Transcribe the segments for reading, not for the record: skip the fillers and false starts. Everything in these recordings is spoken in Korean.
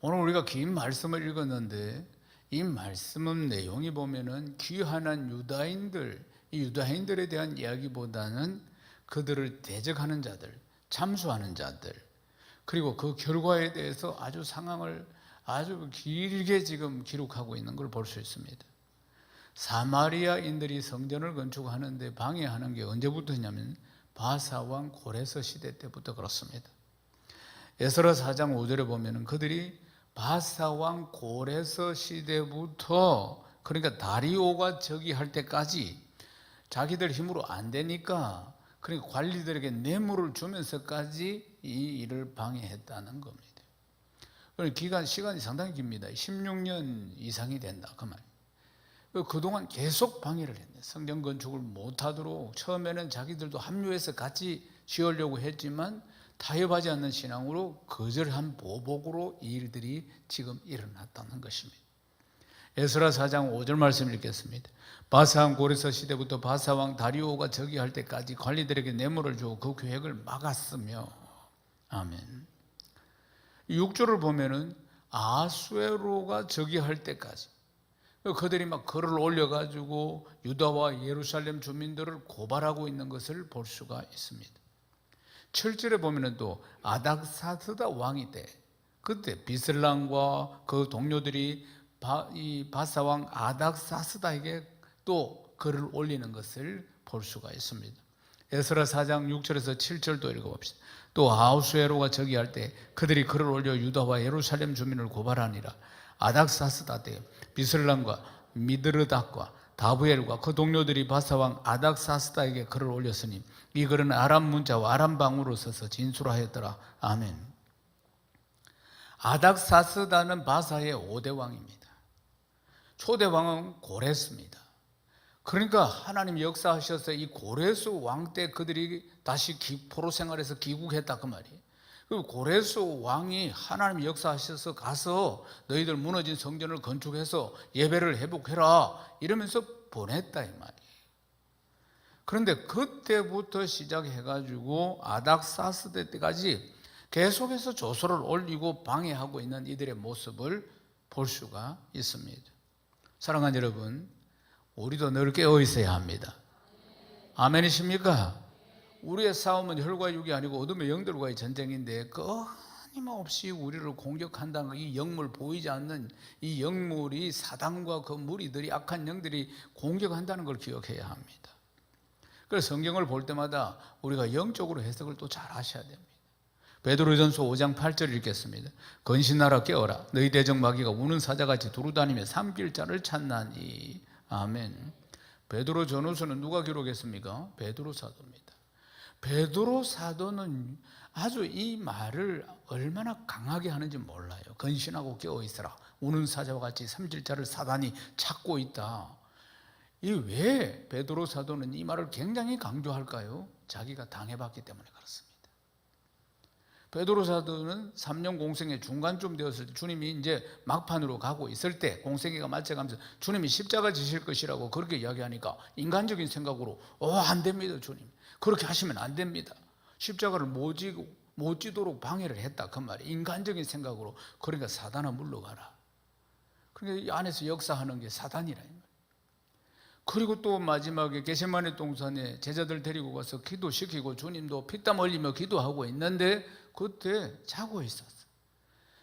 오늘 우리가 긴 말씀을 읽었는데 이 말씀 내용이 보면은 귀환한 유다인들, 이 유다인들에 대한 이야기보다는 그들을 대적하는 자들, 참수하는 자들, 그리고 그 결과에 대해서 아주 상황을 아주 길게 지금 기록하고 있는 걸 볼 수 있습니다. 사마리아인들이 성전을 건축하는데 방해하는 게 언제부터냐면 바사왕 고레스 시대 때부터 그렇습니다. 에스라 4장 5절에 보면 그들이 바사왕 고레스 시대부터, 그러니까 다리오가 즉위할 때까지 자기들 힘으로 안 되니까 그러니까 관리들에게 뇌물을 주면서까지 이 일을 방해했다는 겁니다. 그러니까 시간이 상당히 깁니다. 16년 이상이 된다 그 말. 그동안 계속 방해를 했네. 성전 건축을 못하도록 처음에는 자기들도 합류해서 같이 지으려고 했지만 타협하지 않는 신앙으로 거절한 보복으로 이 일들이 지금 일어났다는 것입니다. 에스라 4장 5절 말씀 읽겠습니다. 바사왕 고레스 시대부터 바사왕 다리오가 즉위할 때까지 관리들에게 뇌물을 주고 그 계획을 막았으며, 아멘. 6절을 보면은 아수에로가 즉위할 때까지 그들이 막 글을 올려가지고 유다와 예루살렘 주민들을 고발하고 있는 것을 볼 수가 있습니다. 7절에 보면은 또 아닥사스다 왕이 때 그때 비슬람과 그 동료들이 이 바사왕 아닥사스다에게 또 글을 올리는 것을 볼 수가 있습니다. 에스라 4장 6절에서 7절도 읽어봅시다. 또 아수에로가 즉위할 때 그들이 글을 올려 유다와 예루살렘 주민을 고발하니라. 아닥사스다 때 비슬람과 미드르닥과 다부엘과 그 동료들이 바사왕 아닥사스다에게 글을 올렸으니 이 글은 아람 문자와 아람 방으로 써서 진술하였더라. 아멘. 아닥사스다는 바사의 5대 왕입니다. 초대 왕은 고레스입니다. 그러니까 하나님 역사하셔서 이 고레스 왕 때 그들이 다시 포로 생활에서 귀국했다 그 말이에요. 그 고레스 왕이 하나님 역사하셔서 가서 너희들 무너진 성전을 건축해서 예배를 회복해라 이러면서 보냈다 이 말이에요. 그런데 그때부터 시작해가지고 아닥사스다 때까지 계속해서 조소를 올리고 방해하고 있는 이들의 모습을 볼 수가 있습니다. 사랑하는 여러분, 우리도 늘 깨어 있어야 합니다. 아멘이십니까? 우리의 싸움은 혈과 육이 아니고 어둠의 영들과의 전쟁인데 끊임없이 우리를 공격한다는 이 영물, 보이지 않는 이 영물이 사단과 그 무리들이, 악한 영들이 공격한다는 걸 기억해야 합니다. 그래서 성경을 볼 때마다 우리가 영적으로 해석을 또 잘 하셔야 됩니다. 베드로전서 5장 8절 읽겠습니다. 건신하라 깨어라 너희 대적 마귀가 우는 사자같이 두루다니며 삼킬 자를 찾나니. 아멘. 베드로 전후서는 누가 기록했습니까? 베드로 사도입니다. 베드로 사도는 아주 이 말을 얼마나 강하게 하는지 몰라요. 건신하고 깨어 있어라. 우는 사자와 같이 삼킬 자를 사단이 찾고 있다. 이 왜 베드로 사도는 이 말을 굉장히 강조할까요? 자기가 당해봤기 때문에 그렇습니다. 베드로 사도는 3년 공생의 중간쯤 되었을 때 주님이 이제 막판으로 가고 있을 때 공생애가 맞춰가면서 주님이 십자가 지실 것이라고 그렇게 이야기하니까 인간적인 생각으로 안 됩니다 주님. 그렇게 하시면 안 됩니다. 십자가를 못 지도록 방해를 했다 그 말이에요. 인간적인 생각으로. 그러니까 사단아 물러가라. 그러니까 이 안에서 역사하는 게 사단이라. 그리고 또 마지막에 겟세마네 동산에 제자들 데리고 가서 기도시키고 주님도 피땀 흘리며 기도하고 있는데 그때 자고 있었어.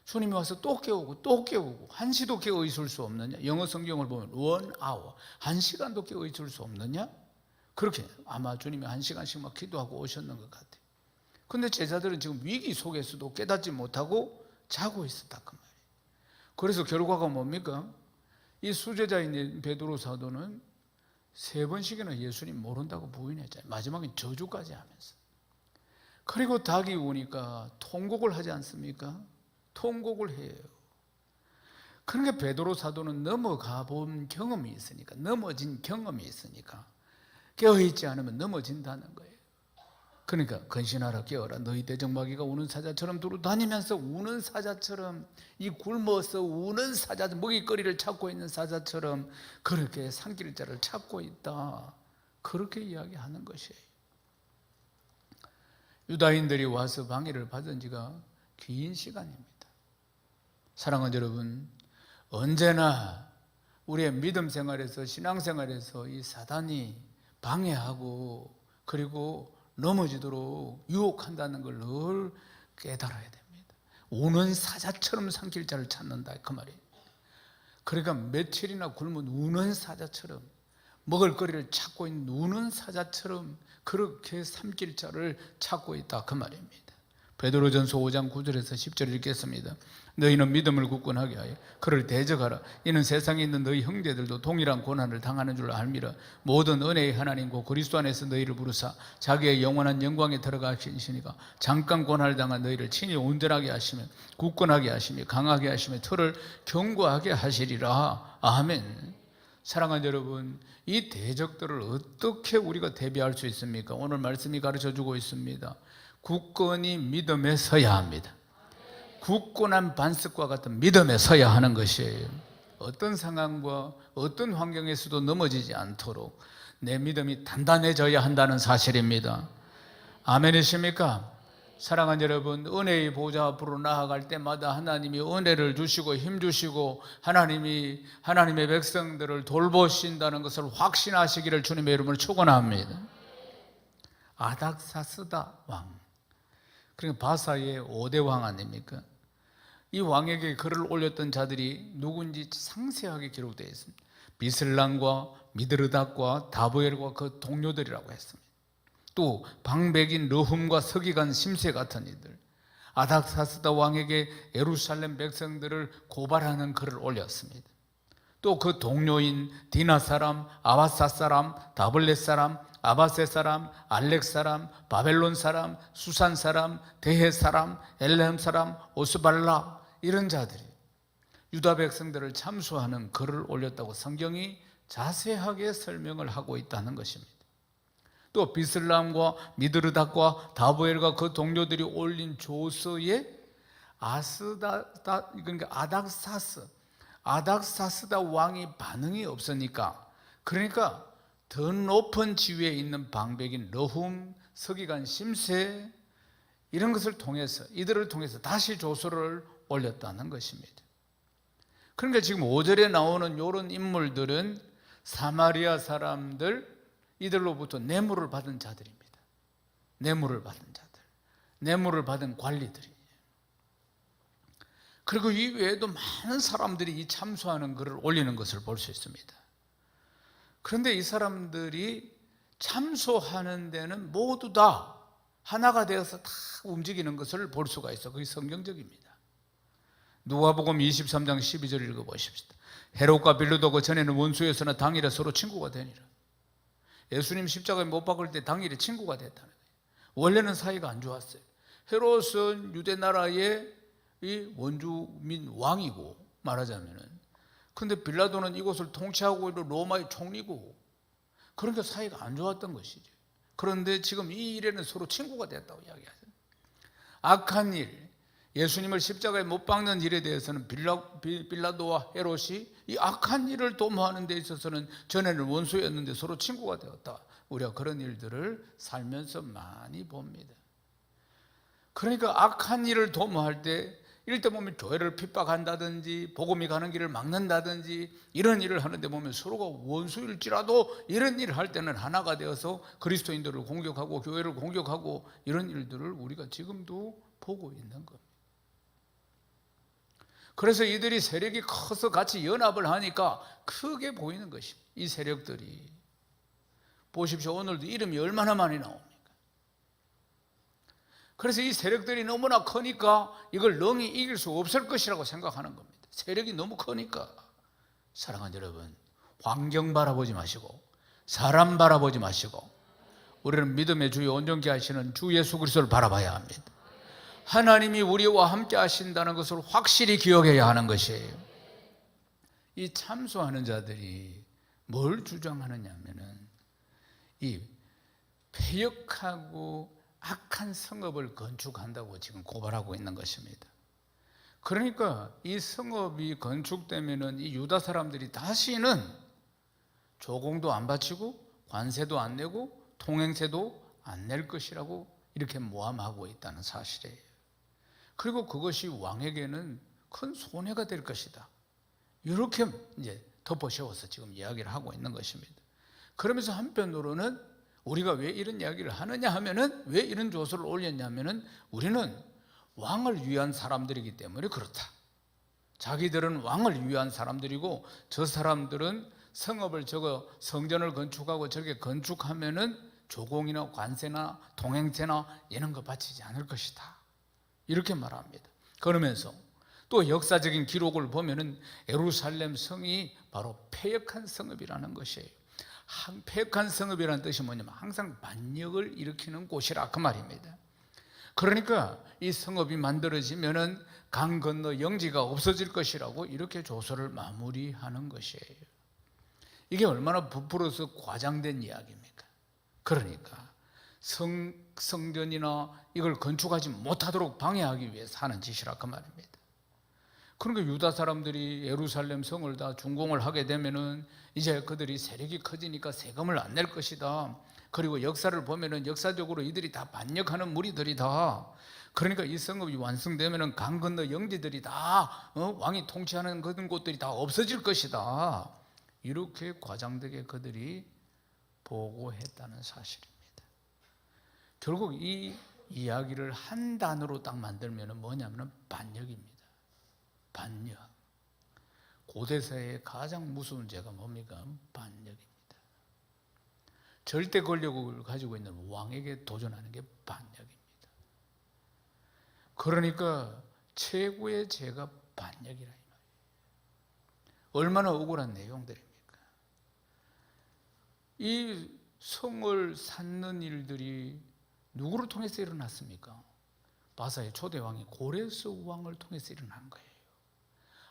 주님이 와서 또 깨우고 또 깨우고 한시도 깨어 있을 수 없느냐? 영어 성경을 보면 1 hour, 1시간도 깨어 있을 수 없느냐? 그렇게 아마 주님이 1시간씩 막 기도하고 오셨는 것 같아요. 근데 제자들은 지금 위기 속에서도 깨닫지 못하고 자고 있었다 그 말이에요. 그래서 결과가 뭡니까? 이 수제자인 베드로 사도는 3번씩이나 예수님 모른다고 부인했잖아요. 마지막엔 저주까지 하면서. 그리고 닭이 오니까 통곡을 하지 않습니까? 통곡을 해요. 그러니까 베드로 사도는 넘어가 본 경험이 있으니까, 넘어진 경험이 있으니까 깨어있지 않으면 넘어진다는 거예요. 그러니까 건신하라 깨어라 너희 대적 마귀가 우는 사자처럼 두루 다니면서 우는 사자처럼, 이 굶어서 우는 사자, 먹이거리를 찾고 있는 사자처럼 그렇게 삼킬 자를 찾고 있다, 그렇게 이야기하는 것이에요. 유다인들이 와서 방해를 받은 지가 긴 시간입니다. 사랑하는 여러분, 언제나 우리의 믿음 생활에서, 신앙 생활에서 이 사단이 방해하고 그리고 넘어지도록 유혹한다는 걸 늘 깨달아야 됩니다. 우는 사자처럼 산 길자를 찾는다, 그 말이에요. 그러니까 며칠이나 굶은 우는 사자처럼, 먹을거리를 찾고 있는 우는 사자처럼 그렇게 삼킬자를 찾고 있다, 그 말입니다. 베드로전서 5장 9절에서 10절 읽겠습니다. 너희는 믿음을 굳건하게 하여 그를 대적하라. 이는 세상에 있는 너희 형제들도 동일한 고난을 당하는 줄 알미라. 모든 은혜의 하나님과 그리스도 안에서 너희를 부르사 자기의 영원한 영광에 들어가시니까 잠깐 고난을 당한 너희를 친히 온전하게 하시며 굳건하게 하시며 강하게 하시며 틀을 견고하게 하시리라. 아멘. 사랑하는 여러분, 이 대적들을 어떻게 우리가 대비할 수 있습니까? 오늘 말씀이 가르쳐주고 있습니다. 굳건히 믿음에 서야 합니다. 굳건한 반석과 같은 믿음에 서야 하는 것이에요. 어떤 상황과 어떤 환경에서도 넘어지지 않도록 내 믿음이 단단해져야 한다는 사실입니다. 아멘이십니까? 사랑하는 여러분, 은혜의 보좌 앞으로 나아갈 때마다 하나님이 은혜를 주시고 힘 주시고 하나님이 하나님의 백성들을 돌보신다는 것을 확신하시기를 주님의 이름으로 축원합니다. 아닥사스다 왕, 그러니까 바사의 5대 왕 아닙니까? 이 왕에게 글을 올렸던 자들이 누군지 상세하게 기록되어 있습니다. 비슬람과 미드르닷과 다보엘과 그 동료들이라고 했습니다. 또 방백인 르훔과 서기관 심세 같은 이들, 아닥사스다 왕에게 예루살렘 백성들을 고발하는 글을 올렸습니다. 또 그 동료인 디나 사람, 아바사 사람, 다블렛 사람, 아바세 사람, 알렉 사람, 바벨론 사람, 수산 사람, 대해 사람, 엘레헴 사람, 오스발라, 이런 자들이 유다 백성들을 참수하는 글을 올렸다고 성경이 자세하게 설명을 하고 있다는 것입니다. 또 비슬람과 미드르닷과 다보엘과 그 동료들이 올린 조서에 그러니까 아닥사스다 왕이 반응이 없으니까, 그러니까 더 높은 지위에 있는 방백인 르훔, 서기관 심세, 이런 것을 통해서, 이들을 통해서 다시 조서를 올렸다는 것입니다. 그러니까 지금 5절에 나오는 이런 인물들은 사마리아 사람들, 이들로부터 뇌물을 받은 자들입니다. 뇌물을 받은 자들, 뇌물을 받은 관리들이. 그리고 이 외에도 많은 사람들이 이 참수하는 글을 올리는 것을 볼 수 있습니다. 그런데 이 사람들이 참소하는 데는 모두 다 하나가 되어서 다 움직이는 것을 볼 수가 있어. 그게 성경적입니다. 누가복음 23장 12절 읽어보십시다. 헤롯과 빌라도가 그 전에는 원수였으나 당일에 서로 친구가 되니라. 예수님 십자가에 못 박을 때 당일에 친구가 됐다는 거예요. 원래는 사이가 안 좋았어요. 헤롯은 유대 나라의 이 원주민 왕이고 말하자면은, 근데 빌라도는 이곳을 통치하고 있는 로마의 총리고, 그러니까 사이가 안 좋았던 것이죠. 그런데 지금 이 일에는 서로 친구가 됐다고 이야기하죠. 악한 일, 예수님을 십자가에 못 박는 일에 대해서는 빌라도와 헤롯이 이 악한 일을 도모하는 데 있어서는 전에는 원수였는데 서로 친구가 되었다. 우리가 그런 일들을 살면서 많이 봅니다. 그러니까 악한 일을 도모할 때 이럴 때 보면 교회를 핍박한다든지 복음이 가는 길을 막는다든지 이런 일을 하는데 보면 서로가 원수일지라도 이런 일을 할 때는 하나가 되어서 그리스도인들을 공격하고 교회를 공격하고 이런 일들을 우리가 지금도 보고 있는 겁니다. 그래서 이들이 세력이 커서 같이 연합을 하니까 크게 보이는 것입니다. 이 세력들이 보십시오. 오늘도 이름이 얼마나 많이 나옵니까? 그래서 이 세력들이 너무나 크니까 이걸 능히 이길 수 없을 것이라고 생각하는 겁니다. 세력이 너무 크니까. 사랑하는 여러분, 환경 바라보지 마시고 사람 바라보지 마시고 우리는 믿음의 주여 온전케 하시는 주 예수 그리스도를 바라봐야 합니다. 하나님이 우리와 함께 하신다는 것을 확실히 기억해야 하는 것이에요. 이 참소하는 자들이 뭘 주장하느냐 하면은 이 패역하고 악한 성읍을 건축한다고 지금 고발하고 있는 것입니다. 그러니까 이 성읍이 건축되면은 이 유다 사람들이 다시는 조공도 안 바치고 관세도 안 내고 통행세도 안 낼 것이라고 이렇게 모함하고 있다는 사실이에요. 그리고 그것이 왕에게는 큰 손해가 될 것이다. 이렇게 이제 덮어씌워서 지금 이야기를 하고 있는 것입니다. 그러면서 한편으로는 우리가 왜 이런 이야기를 하느냐 하면은, 왜 이런 조서를 올렸냐면은, 우리는 왕을 위한 사람들이기 때문에 그렇다. 자기들은 왕을 위한 사람들이고, 저 사람들은 성읍을 저거 성전을 건축하고 저게 건축하면은 조공이나 관세나 통행세나 이런 거 바치지 않을 것이다. 이렇게 말합니다. 그러면서 또 역사적인 기록을 보면은 예루살렘 성이 바로 패역한 성읍이라는 것이에요. 패역한 성읍이라는 뜻이 뭐냐면 항상 반역을 일으키는 곳이라 그 말입니다. 그러니까 이 성읍이 만들어지면은 강 건너 영지가 없어질 것이라고 이렇게 조서를 마무리하는 것이에요. 이게 얼마나 부풀어서 과장된 이야기입니까? 그러니까 성전이나 이걸 건축하지 못하도록 방해하기 위해서 하는 짓이라 그 말입니다. 그러니까 유다 사람들이 예루살렘 성을 다 준공을 하게 되면은 이제 그들이 세력이 커지니까 세금을 안 낼 것이다. 그리고 역사를 보면은 역사적으로 이들이 다 반역하는 무리들이다. 그러니까 이 성읍이 완성되면은 강 건너 영지들이 다 왕이 통치하는 그런 곳들이 다 없어질 것이다. 이렇게 과장되게 그들이 보고했다는 사실입니다. 결국 이 이야기를 한 단어로 딱 만들면 뭐냐면 반역입니다. 반역. 고대사의 가장 무서운 죄가 뭡니까? 반역입니다. 절대 권력을 가지고 있는 왕에게 도전하는 게 반역입니다. 그러니까 최고의 죄가 반역이라 이 말이에요. 얼마나 억울한 내용들입니까? 이 성을 쌓는 일들이 누구를 통해서 일어났습니까? 바사의 초대 왕이 고레스 왕을 통해서 일어난 거예요.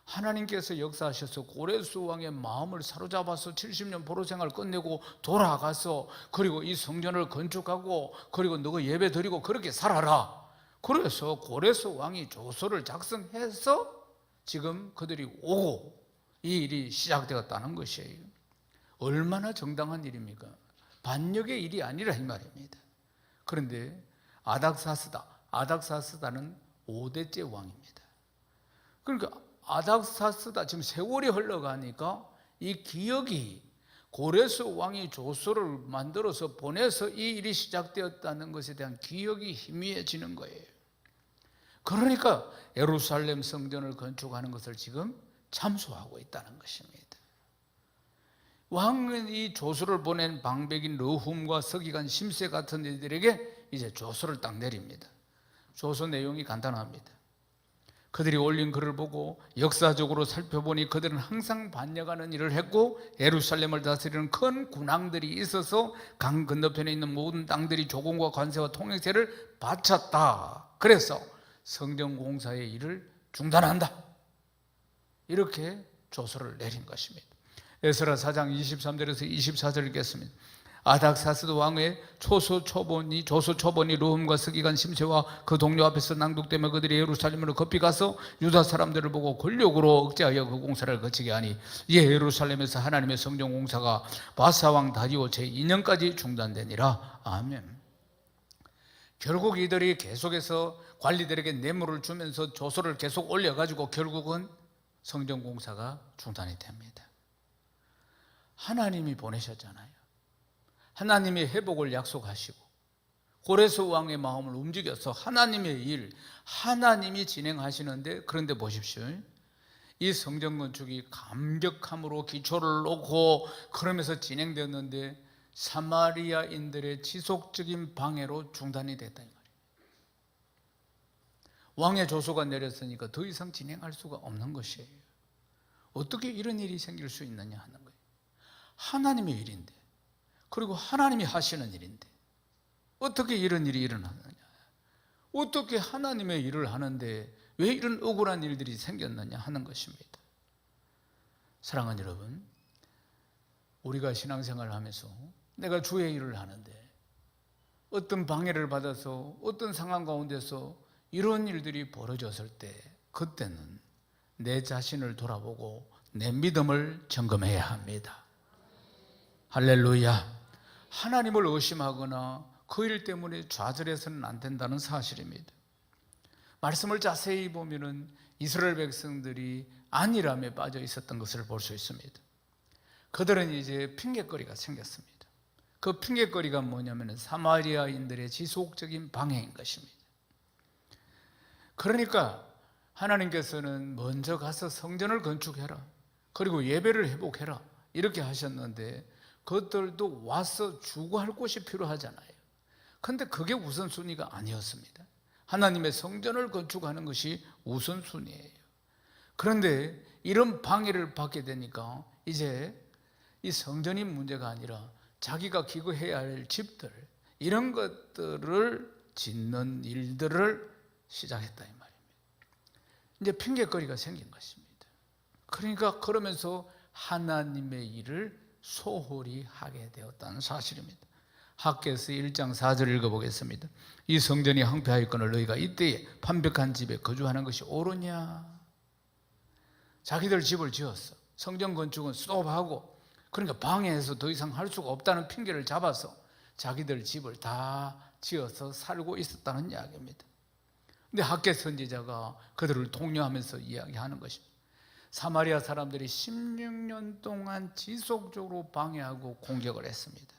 하나님께서 역사하셔서 고레스 왕의 마음을 사로잡아서 70년 포로 생활 끝내고 돌아가서, 그리고 이 성전을 건축하고, 그리고 너가 예배 드리고 그렇게 살아라. 그래서 고레스 왕이 조서를 작성해서 지금 그들이 오고 이 일이 시작되었다는 것이에요. 얼마나 정당한 일입니까? 반역의 일이 아니라 이 말입니다. 그런데 아닥사스다는 5대째 왕입니다. 그러니까 아닥사스다, 지금 세월이 흘러가니까 이 기억이, 고레스 왕이 조서를 만들어서 보내서 이 일이 시작되었다는 것에 대한 기억이 희미해지는 거예요. 그러니까 예루살렘 성전을 건축하는 것을 지금 참소하고 있다는 것입니다. 왕은 이 조서를 보낸 방백인 르훔과 서기관 심세 같은 이들에게 이제 조서를 딱 내립니다. 조서 내용이 간단합니다. 그들이 올린 글을 보고 역사적으로 살펴보니 그들은 항상 반역하는 일을 했고, 예루살렘을 다스리는 큰 군왕들이 있어서 강 건너편에 있는 모든 땅들이 조공과 관세와 통행세를 바쳤다. 그래서 성전 공사의 일을 중단한다. 이렇게 조서를 내린 것입니다. 에스라 4장 23절에서 24절을 읽겠습니다. 아닥사스드 왕의 조소 초본이 르훔과 서기관 심세와 그 동료 앞에서 낭독되며 그들이 예루살렘으로 급히 가서 유다 사람들을 보고 권력으로 억제하여 그 공사를 거치게 하니, 이에 예루살렘에서 하나님의 성전 공사가 바사 왕 다리오 제2년까지 중단되니라. 아멘. 결국 이들이 계속해서 관리들에게 뇌물을 주면서 조서를 계속 올려가지고 결국은 성전 공사가 중단이 됩니다. 하나님이 보내셨잖아요. 하나님이 회복을 약속하시고 고레스 왕의 마음을 움직여서 하나님의 일, 하나님이 진행하시는데, 그런데 보십시오. 이 성전 건축이 감격함으로 기초를 놓고 그러면서 진행되었는데 사마리아인들의 지속적인 방해로 중단이 됐다 이 말이에요. 왕의 조서가 내렸으니까 더 이상 진행할 수가 없는 것이에요. 어떻게 이런 일이 생길 수 있느냐 하는 거예요. 하나님의 일인데, 그리고 하나님이 하시는 일인데 어떻게 이런 일이 일어나느냐, 어떻게 하나님의 일을 하는데 왜 이런 억울한 일들이 생겼느냐 하는 것입니다. 사랑하는 여러분, 우리가 신앙생활을 하면서 내가 주의 일을 하는데 어떤 방해를 받아서 어떤 상황 가운데서 이런 일들이 벌어졌을 때, 그때는 내 자신을 돌아보고 내 믿음을 점검해야 합니다. 할렐루야. 하나님을 의심하거나 그 일 때문에 좌절해서는 안 된다는 사실입니다. 말씀을 자세히 보면은 이스라엘 백성들이 안일함에 빠져 있었던 것을 볼 수 있습니다. 그들은 이제 핑계거리가 생겼습니다. 그 핑계거리가 뭐냐면 사마리아인들의 지속적인 방해인 것입니다. 그러니까 하나님께서는 먼저 가서 성전을 건축해라, 그리고 예배를 회복해라 이렇게 하셨는데 그것들도 와서 주거할 곳이 필요하잖아요. 그런데 그게 우선순위가 아니었습니다. 하나님의 성전을 건축하는 것이 우선순위예요. 그런데 이런 방해를 받게 되니까 이제 이 성전이 문제가 아니라 자기가 기거해야 할 집들, 이런 것들을 짓는 일들을 시작했다 이 말입니다. 이제 핑계거리가 생긴 것입니다. 그러니까 그러면서 하나님의 일을 소홀히 하게 되었다는 사실입니다. 학개서 1장 4절 읽어보겠습니다. 이 성전이 황폐하였거늘 너희가 이때에 판벽한 집에 거주하는 것이 옳으냐? 자기들 집을 지었어. 성전 건축은 스톱하고, 그러니까 방해해서 더 이상 할 수가 없다는 핑계를 잡아서 자기들 집을 다 지어서 살고 있었다는 이야기입니다. 근데 학개 선지자가 그들을 독려하면서 이야기하는 것입니다. 사마리아 사람들이 16년 동안 지속적으로 방해하고 공격을 했습니다.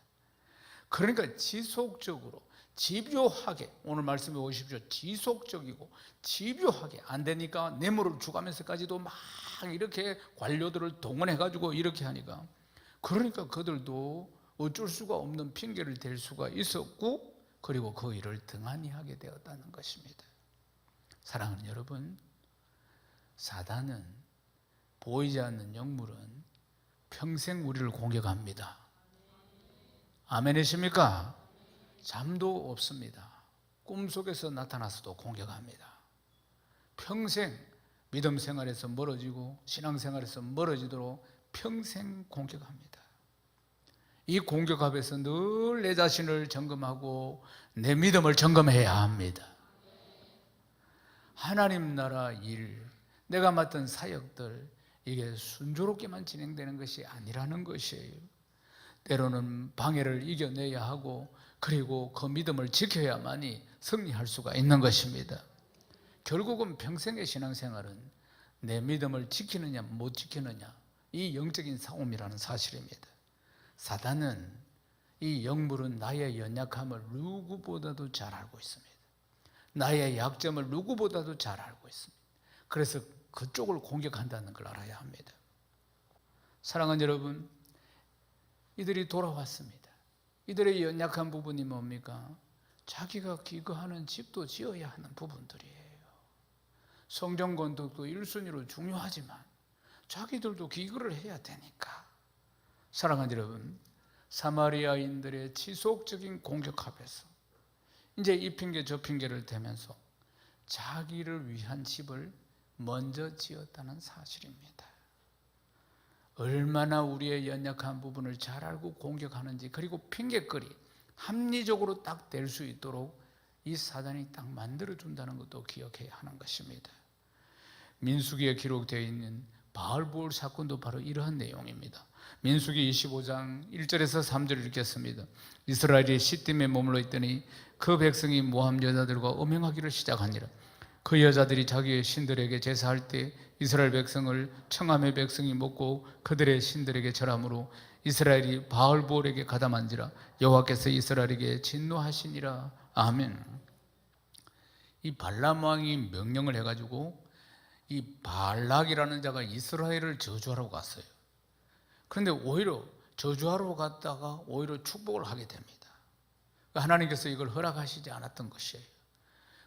그러니까 지속적으로 집요하게, 오늘 말씀해 보십시오. 지속적이고 집요하게 안 되니까 뇌물을 주가면서까지도 막 이렇게 관료들을 동원해 가지고 이렇게 하니까, 그러니까 그들도 어쩔 수가 없는 핑계를 댈 수가 있었고, 그리고 그 일을 등한히 하게 되었다는 것입니다. 사랑하는 여러분, 사단은, 보이지 않는 영물은 평생 우리를 공격합니다. 아멘이십니까? 잠도 없습니다. 꿈속에서 나타나서도 공격합니다. 평생 믿음 생활에서 멀어지고 신앙생활에서 멀어지도록 평생 공격합니다. 이 공격 앞에서 늘 내 자신을 점검하고 내 믿음을 점검해야 합니다. 하나님 나라 일, 내가 맡은 사역들, 이게 순조롭게만 진행되는 것이 아니라는 것이에요. 때로는 방해를 이겨내야 하고, 그리고 그 믿음을 지켜야만이 승리할 수가 있는 것입니다. 결국은 평생의 신앙생활은 내 믿음을 지키느냐 못 지키느냐, 이 영적인 싸움이라는 사실입니다. 사단은, 이 영물은 나의 연약함을 누구보다도 잘 알고 있습니다. 나의 약점을 누구보다도 잘 알고 있습니다. 그래서 그쪽을 공격한다는 걸 알아야 합니다. 사랑하는 여러분, 이들이 돌아왔습니다. 이들의 연약한 부분이 뭡니까? 자기가 기거하는 집도 지어야 하는 부분들이에요. 성전 건축도 1순위로 중요하지만 자기들도 기거를 해야 되니까. 사랑하는 여러분, 사마리아인들의 지속적인 공격 앞에서 이제 이 핑계 저 핑계를 대면서 자기를 위한 집을 먼저 지었다는 사실입니다. 얼마나 우리의 연약한 부분을 잘 알고 공격하는지, 그리고 핑계거리, 합리적으로 딱 될 수 있도록 이 사단이 딱 만들어준다는 것도 기억해야 하는 것입니다. 민수기에 기록되어 있는 바알보올 사건도 바로 이러한 내용입니다. 민수기 25장 1절에서 3절을 읽겠습니다. 이스라엘이 시딤에 머물러 있더니 그 백성이 모함 여자들과 음행하기를 시작하니라. 그 여자들이 자기의 신들에게 제사할 때 이스라엘 백성을 청함의 백성이 먹고 그들의 신들에게 절함으로 이스라엘이 바알보올에게 가담한지라. 여호와께서 이스라엘에게 진노하시니라. 아멘. 이 발람 왕이 명령을 해가지고 이 발락이라는 자가 이스라엘을 저주하러 갔어요. 그런데 오히려 저주하러 갔다가 오히려 축복을 하게 됩니다. 하나님께서 이걸 허락하시지 않았던 것이에요.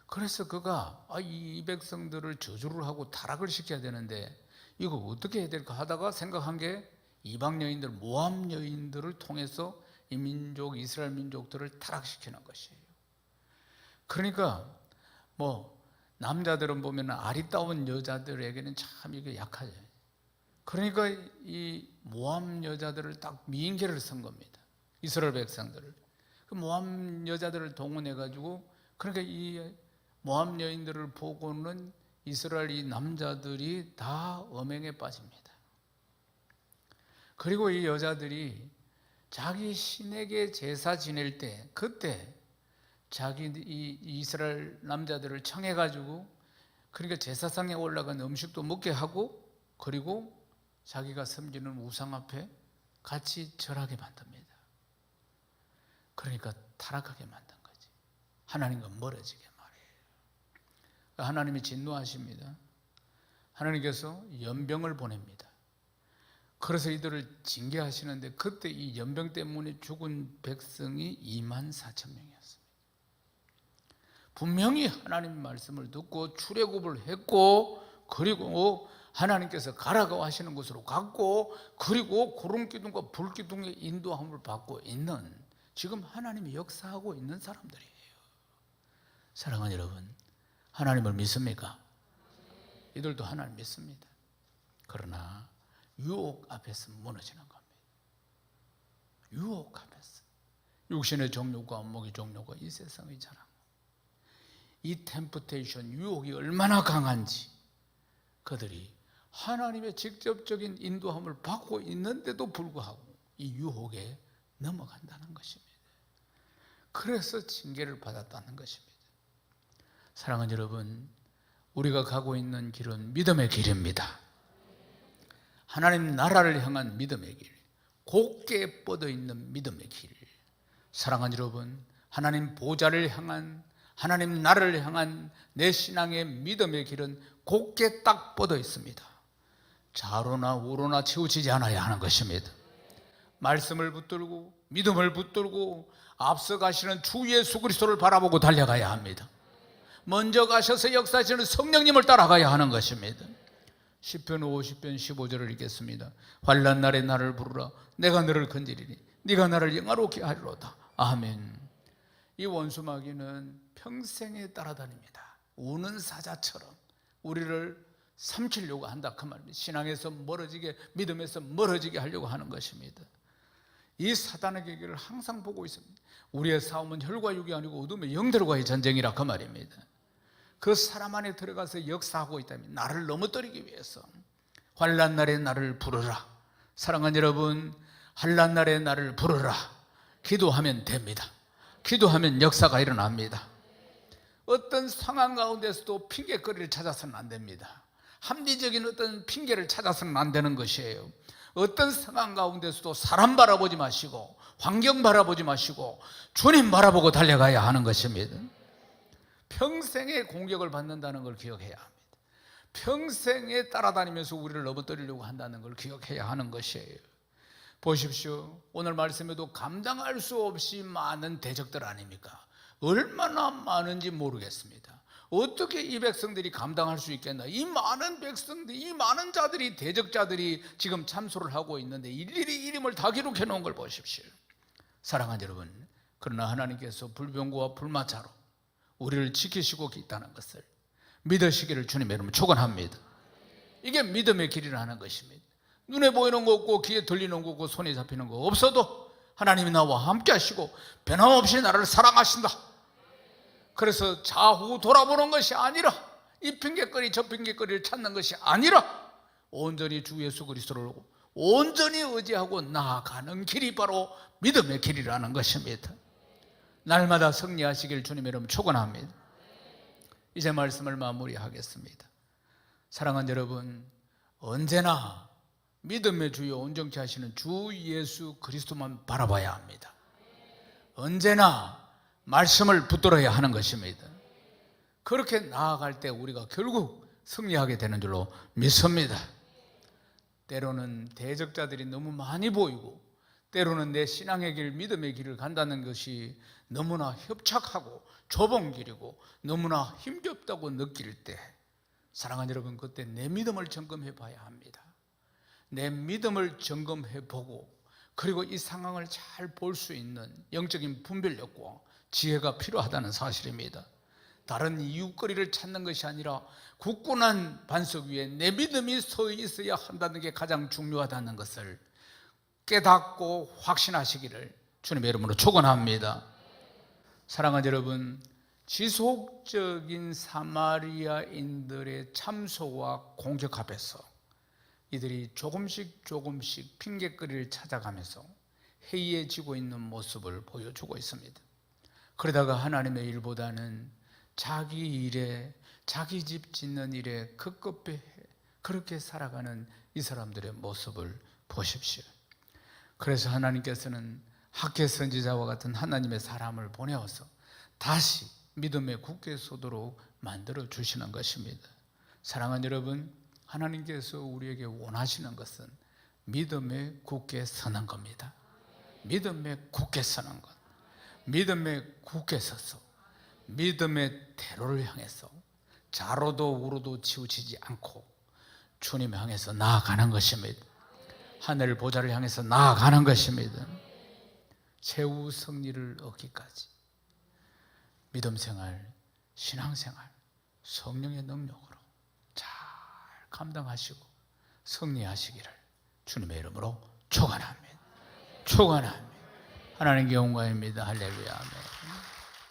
그래서 그가 이 백성들을 저주를 하고 타락을 시켜야 되는데 이거 어떻게 해야 될까 하다가 생각한 게 이방 여인들, 모함 여인들을 통해서 이 민족, 이스라엘 민족들을 타락시키는 것이에요. 그러니까 남자들은 보면 아리따운 여자들에게는 참 이게 약하죠. 그러니까 이 모함 여자들을 딱 미인계를 쓴 겁니다. 이스라엘 백성들을. 그 모함 여자들을 동원해가지고, 그러니까 이 모함 여인들을 보고는 이스라엘 이 남자들이 다 음행에 빠집니다. 그리고 이 여자들이 자기 신에게 제사 지낼 때, 그때 자기 이 이스라엘 남자들을 청해가지고 그러니까 제사상에 올라간 음식도 먹게 하고, 그리고 자기가 섬기는 우상 앞에 같이 절하게 만듭니다. 그러니까 타락하게 만든 거지. 하나님과 멀어지게 말이에요. 하나님이 진노하십니다. 하나님께서 연병을 보냅니다. 그래서 이들을 징계하시는데, 그때 이 연병 때문에 죽은 백성이 24,000명이었습니다. 분명히 하나님 말씀을 듣고 출애굽을 했고, 그리고 하나님께서 가라고 하시는 곳으로 갔고, 그리고 구름기둥과 불기둥의 인도함을 받고 있는, 지금 하나님이 역사하고 있는 사람들이에요. 사랑하는 여러분, 하나님을 믿습니까? 이들도 하나님 믿습니다. 그러나 유혹 앞에서 무너지는 겁니다. 유혹 앞에서. 육신의 정욕과 안목의 정욕과 이 세상의 자랑, 이 템프테이션, 유혹이 얼마나 강한지 그들이 하나님의 직접적인 인도함을 받고 있는데도 불구하고 이 유혹에 넘어간다는 것입니다. 그래서 징계를 받았다는 것입니다. 사랑하는 여러분, 우리가 가고 있는 길은 믿음의 길입니다. 하나님 나라를 향한 믿음의 길, 곧게 뻗어 있는 믿음의 길. 사랑하는 여러분, 하나님 보좌를 향한, 하나님 나라를 향한 내 신앙의 믿음의 길은 곧게 딱 뻗어 있습니다. 좌로나 우로나 치우치지 않아야 하는 것입니다. 말씀을 붙들고 믿음을 붙들고 앞서가시는 주 예수 그리스도를 바라보고 달려가야 합니다. 먼저 가셔서 역사하시는 성령님을 따라가야 하는 것입니다. 시편 50편 15절을 읽겠습니다. 환난 날에 나를 부르라. 내가 너를 건지리니 네가 나를 영화롭게 하리로다. 아멘. 이 원수마귀는 평생에 따라다닙니다. 우는 사자처럼 우리를 삼키려고 한다 그 말입니다. 신앙에서 멀어지게, 믿음에서 멀어지게 하려고 하는 것입니다. 이 사단의 계기를 항상 보고 있습니다. 우리의 싸움은 혈과 육이 아니고 어둠의 영들과의 전쟁이라 그 말입니다. 그 사람 안에 들어가서 역사하고 있다면 나를 넘어뜨리기 위해서 환난 날에 나를 부르라. 사랑하는 여러분, 환난 날에 나를 부르라. 기도하면 됩니다. 기도하면 역사가 일어납니다. 어떤 상황 가운데서도 핑계거리를 찾아서는 안 됩니다. 합리적인 어떤 핑계를 찾아서는 안 되는 것이에요. 어떤 상황 가운데서도 사람 바라보지 마시고 환경 바라보지 마시고 주님 바라보고 달려가야 하는 것입니다. 평생의 공격을 받는다는 걸 기억해야 합니다. 평생에 따라다니면서 우리를 넘어뜨리려고 한다는 걸 기억해야 하는 것이에요. 보십시오. 오늘 말씀에도 감당할 수 없이 많은 대적들 아닙니까? 얼마나 많은지 모르겠습니다. 어떻게 이 백성들이 감당할 수 있겠나? 이 많은 백성들, 이 많은 자들이, 대적자들이 지금 참소를 하고 있는데 일일이 이름을 다 기록해 놓은 걸 보십시오. 사랑하는 여러분, 그러나 하나님께서 불병거와 불마차로 우리를 지키시고 있다는 것을 믿으시기를 주님의 이름으로 축원합니다. 이게 믿음의 길이라는 것입니다. 눈에 보이는 거 없고 귀에 들리는 거 없고 손에 잡히는 거 없어도 하나님이 나와 함께 하시고 변함없이 나를 사랑하신다. 그래서 좌우 돌아보는 것이 아니라 이 핑계거리 저 핑계거리를 찾는 것이 아니라 온전히 주 예수 그리스도를 온전히 의지하고 나아가는 길이 바로 믿음의 길이라는 것입니다. 날마다 승리하시길 주님의 이름으로 축원합니다. 이제 말씀을 마무리하겠습니다. 사랑하는 여러분, 언제나 믿음의 주요 온전케 하시는 주 예수 그리스도만 바라봐야 합니다. 언제나 말씀을 붙들어야 하는 것입니다. 그렇게 나아갈 때 우리가 결국 승리하게 되는 줄로 믿습니다. 때로는 대적자들이 너무 많이 보이고 때로는 내 신앙의 길, 믿음의 길을 간다는 것이 너무나 협착하고 좁은 길이고 너무나 힘겹다고 느낄 때, 사랑하는 여러분, 그때 내 믿음을 점검해 봐야 합니다. 내 믿음을 점검해 보고 그리고 이 상황을 잘 볼 수 있는 영적인 분별력과 지혜가 필요하다는 사실입니다. 다른 이유거리를 찾는 것이 아니라 굳건한 반석 위에 내 믿음이 서 있어야 한다는 게 가장 중요하다는 것을 깨닫고 확신하시기를 주님의 이름으로 축원합니다. 사랑하는 여러분, 지속적인 사마리아인들의 참소와 공격 앞에서 이들이 조금씩 핑계거리를 찾아가면서 해이해지고 있는 모습을 보여주고 있습니다. 그러다가 하나님의 일보다는 자기 일에 자기 집 짓는 일에 급급해 그렇게 살아가는 이 사람들의 모습을 보십시오. 그래서 하나님께서는 학개 선지자와 같은 하나님의 사람을 보내어서 다시 믿음에 굳게 서도록 만들어 주시는 것입니다. 사랑하는 여러분, 하나님께서 우리에게 원하시는 것은 믿음에 굳게 서는 겁니다. 믿음에 굳게 서는 것, 믿음에 굳게 서서 믿음의 대로를 향해서 좌로도 우로도 치우치지 않고 주님 향해서 나아가는 것입니다. 하늘 보좌를 향해서 나아가는 것입니다. 최후 승리를 얻기까지 믿음 생활, 신앙 생활, 성령의 능력으로 잘 감당하시고 승리하시기를 주님의 이름으로 축원합니다. 축원합니다. 하나님께 영광입니다. 할렐루야. 아멘.